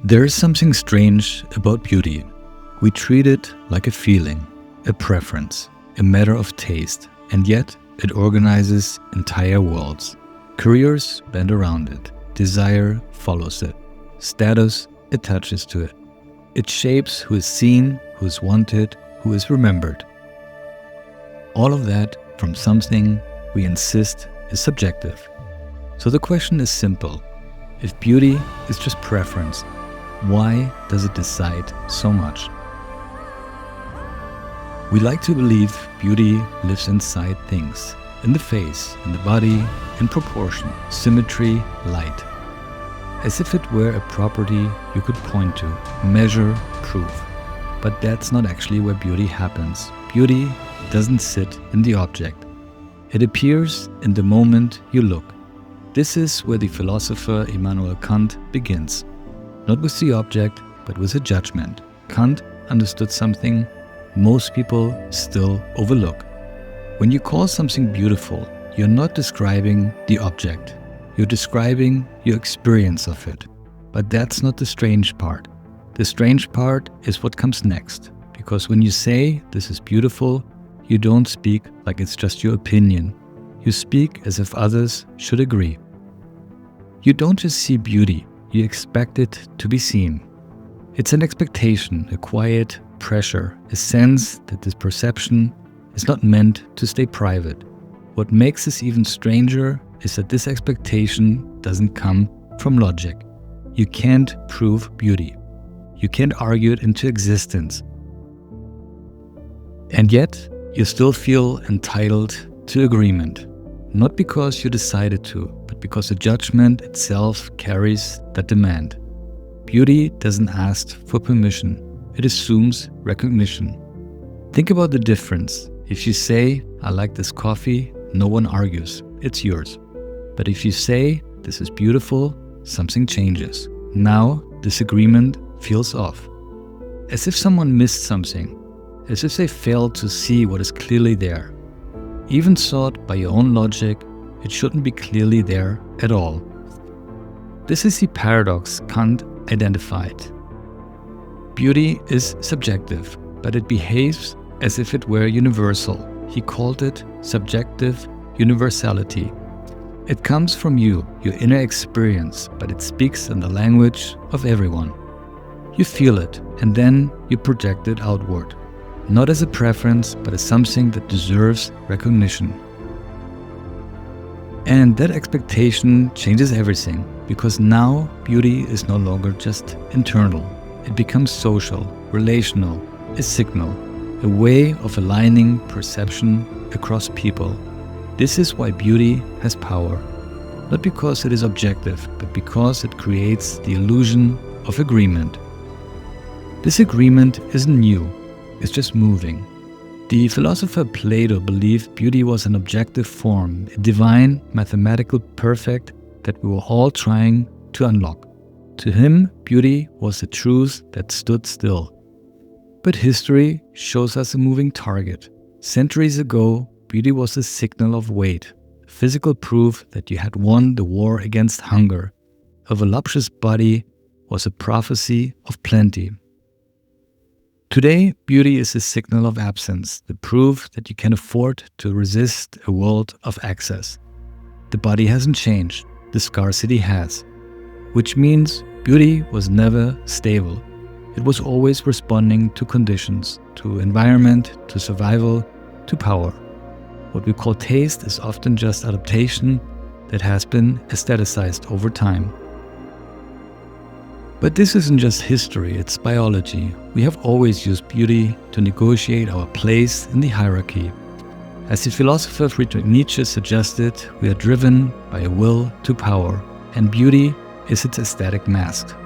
There is something strange about beauty. We treat it like a feeling, a preference, a matter of taste, and yet it organizes entire worlds. Careers bend around it, desire follows it, status attaches to it. It shapes who is seen, who is wanted, who is remembered. All of that from something we insist is subjective. So the question is simple. If beauty is just preference, why does it decide so much? We like to believe beauty lives inside things, in the face, in the body, in proportion, symmetry, light. As if it were a property you could point to, measure, prove. But that's not actually where beauty happens. Beauty doesn't sit in the object. It appears in the moment you look. This is where the philosopher Immanuel Kant begins. Not with the object, but with a judgment. Kant understood something most people still overlook. When you call something beautiful, you're not describing the object. You're describing your experience of it. But that's not the strange part. The strange part is what comes next. Because when you say this is beautiful, you don't speak like it's just your opinion. You speak as if others should agree. You don't just see beauty. You expect it to be seen. It's an expectation, a quiet pressure, a sense that this perception is not meant to stay private. What makes this even stranger is that this expectation doesn't come from logic. You can't prove beauty. You can't argue it into existence. And yet, you still feel entitled to agreement. Not because you decided to, but because the judgment itself carries that demand. Beauty doesn't ask for permission. It assumes recognition. Think about the difference. If you say, I like this coffee, no one argues. It's yours. But if you say, this is beautiful, something changes. Now, disagreement feels off. As if someone missed something. As if they failed to see what is clearly there. Even thought by your own logic, it shouldn't be clearly there at all. This is the paradox Kant identified. Beauty is subjective, but it behaves as if it were universal. He called it subjective universality. It comes from you, your inner experience, but it speaks in the language of everyone. You feel it, and then you project it outward. Not as a preference, but as something that deserves recognition. And that expectation changes everything, because now beauty is no longer just internal. It becomes social, relational, a signal, a way of aligning perception across people. This is why beauty has power. Not because it is objective, but because it creates the illusion of agreement. This agreement isn't new. It's just moving. The philosopher Plato believed beauty was an objective form, a divine, mathematical perfect that we were all trying to unlock. To him, beauty was a truth that stood still. But history shows us a moving target. Centuries ago, beauty was a signal of weight, physical proof that you had won the war against hunger. A voluptuous body was a prophecy of plenty. Today, beauty is a signal of absence, the proof that you can afford to resist a world of excess. The body hasn't changed, the scarcity has. Which means beauty was never stable. It was always responding to conditions, to environment, to survival, to power. What we call taste is often just adaptation that has been aestheticized over time. But this isn't just history, it's biology. We have always used beauty to negotiate our place in the hierarchy. As the philosopher Friedrich Nietzsche suggested, we are driven by a will to power, and beauty is its aesthetic mask.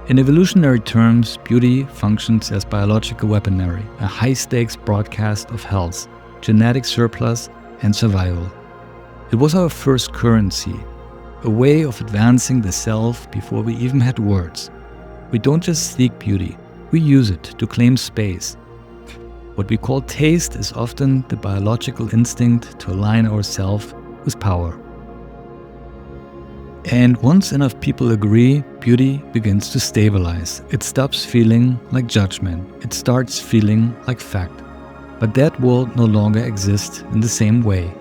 In evolutionary terms, beauty functions as biological weaponry, a high-stakes broadcast of health, genetic surplus, and survival. It was our first currency, a way of advancing the self before we even had words. We don't just seek beauty, we use it to claim space. What we call taste is often the biological instinct to align ourselves with power. And once enough people agree, beauty begins to stabilize. It stops feeling like judgment. It starts feeling like fact. But that world no longer exists in the same way.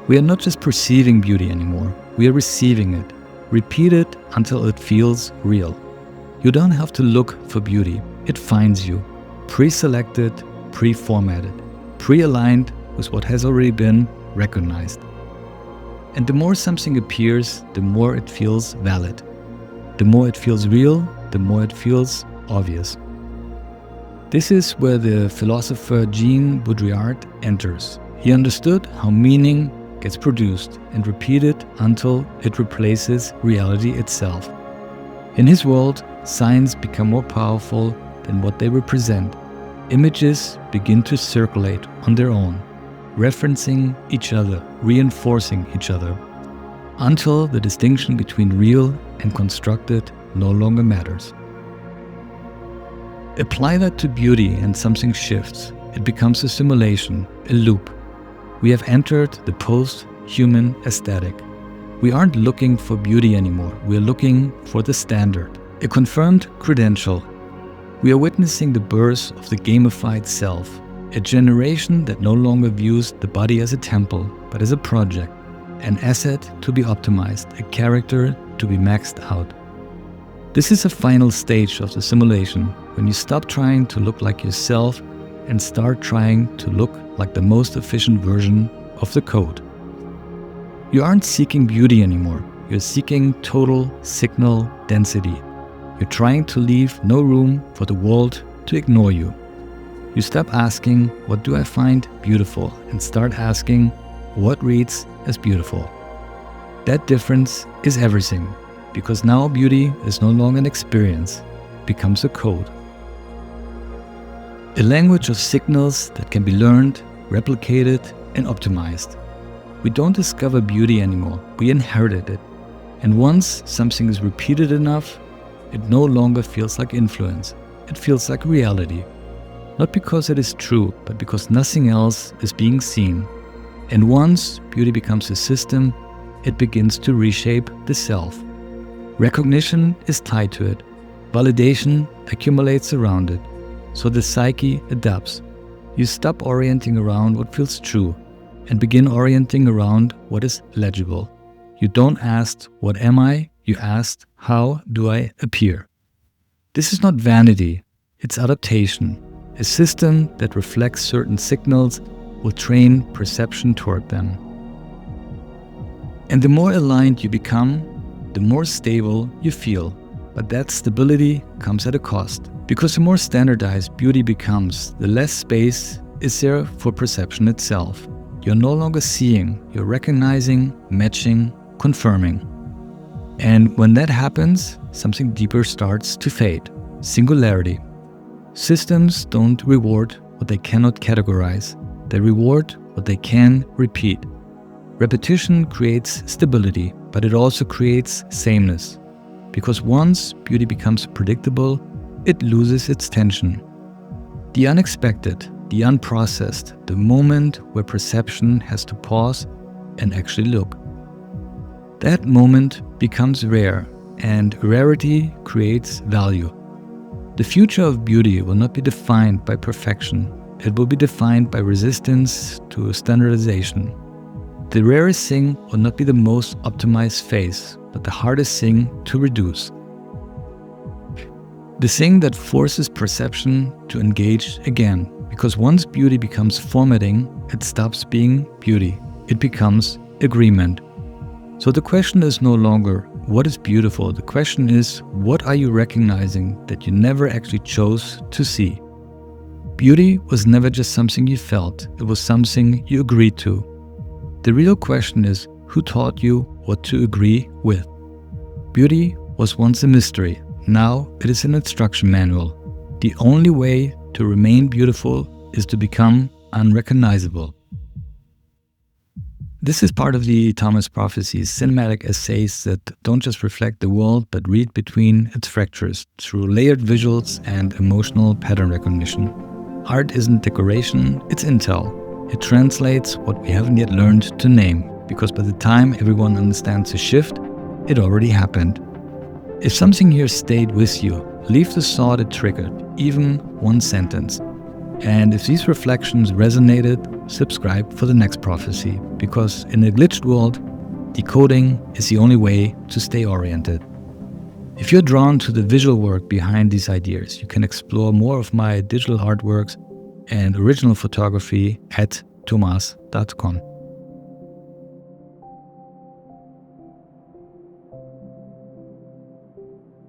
We are not just perceiving beauty anymore. We are receiving it. Repeat it until it feels real. You don't have to look for beauty. It finds you. Pre-selected, pre-formatted, pre-aligned with what has already been recognized. And the more something appears, the more it feels valid. The more it feels real, the more it feels obvious. This is where the philosopher Jean Baudrillard enters. He understood how meaning gets produced and repeated until it replaces reality itself. In his world, signs become more powerful than what they represent. Images begin to circulate on their own, referencing each other, reinforcing each other, until the distinction between real and constructed no longer matters. Apply that to beauty and something shifts. It becomes a simulation, a loop. We have entered the post-human aesthetic. We aren't looking for beauty anymore. We are looking for the standard, a confirmed credential. We are witnessing the birth of the gamified self, a generation that no longer views the body as a temple, but as a project, an asset to be optimized, a character to be maxed out. This is a final stage of the simulation, when you stop trying to look like yourself and start trying to look like the most efficient version of the code. You aren't seeking beauty anymore. You're seeking total signal density. You're trying to leave no room for the world to ignore you. You stop asking, what do I find beautiful? And start asking, what reads as beautiful? That difference is everything, because now beauty is no longer an experience, it becomes a code. A language of signals that can be learned, replicated, and optimized. We don't discover beauty anymore, we inherited it. And once something is repeated enough, it no longer feels like influence, it feels like reality. Not because it is true, but because nothing else is being seen. And once beauty becomes a system, it begins to reshape the self. Recognition is tied to it. Validation accumulates around it. So the psyche adapts. You stop orienting around what feels true and begin orienting around what is legible. You don't ask, what am I? You ask, how do I appear? This is not vanity, it's adaptation. A system that reflects certain signals will train perception toward them. And the more aligned you become, the more stable you feel. But that stability comes at a cost. Because the more standardized beauty becomes, the less space is there for perception itself. You're no longer seeing, you're recognizing, matching, confirming. And when that happens, something deeper starts to fade. Singularity. Systems don't reward what they cannot categorize. They reward what they can repeat. Repetition creates stability, but it also creates sameness. Because once beauty becomes predictable, it loses its tension. The unexpected, the unprocessed, the moment where perception has to pause and actually look. That moment becomes rare, and rarity creates value. The future of beauty will not be defined by perfection. It will be defined by resistance to standardization. The rarest thing will not be the most optimized face, but the hardest thing to reduce. The thing that forces perception to engage again, because once beauty becomes formatting, it stops being beauty. It becomes agreement. So the question is no longer, what is beautiful? The question is, what are you recognizing that you never actually chose to see? Beauty was never just something you felt, it was something you agreed to. The real question is, who taught you what to agree with? Beauty was once a mystery, now it is an instruction manual. The only way to remain beautiful is to become unrecognizable. This is part of the TOMAAS prophecies, cinematic essays that don't just reflect the world but read between its fractures through layered visuals and emotional pattern recognition. Art isn't decoration, it's intel. It translates what we haven't yet learned to name, because by the time everyone understands the shift, it already happened. If something here stayed with you, leave the thought it triggered, even one sentence. And if these reflections resonated, subscribe for the next prophecy, because in a glitched world, decoding is the only way to stay oriented. If you're drawn to the visual work behind these ideas, you can explore more of my digital artworks and original photography at TOMAAS.com.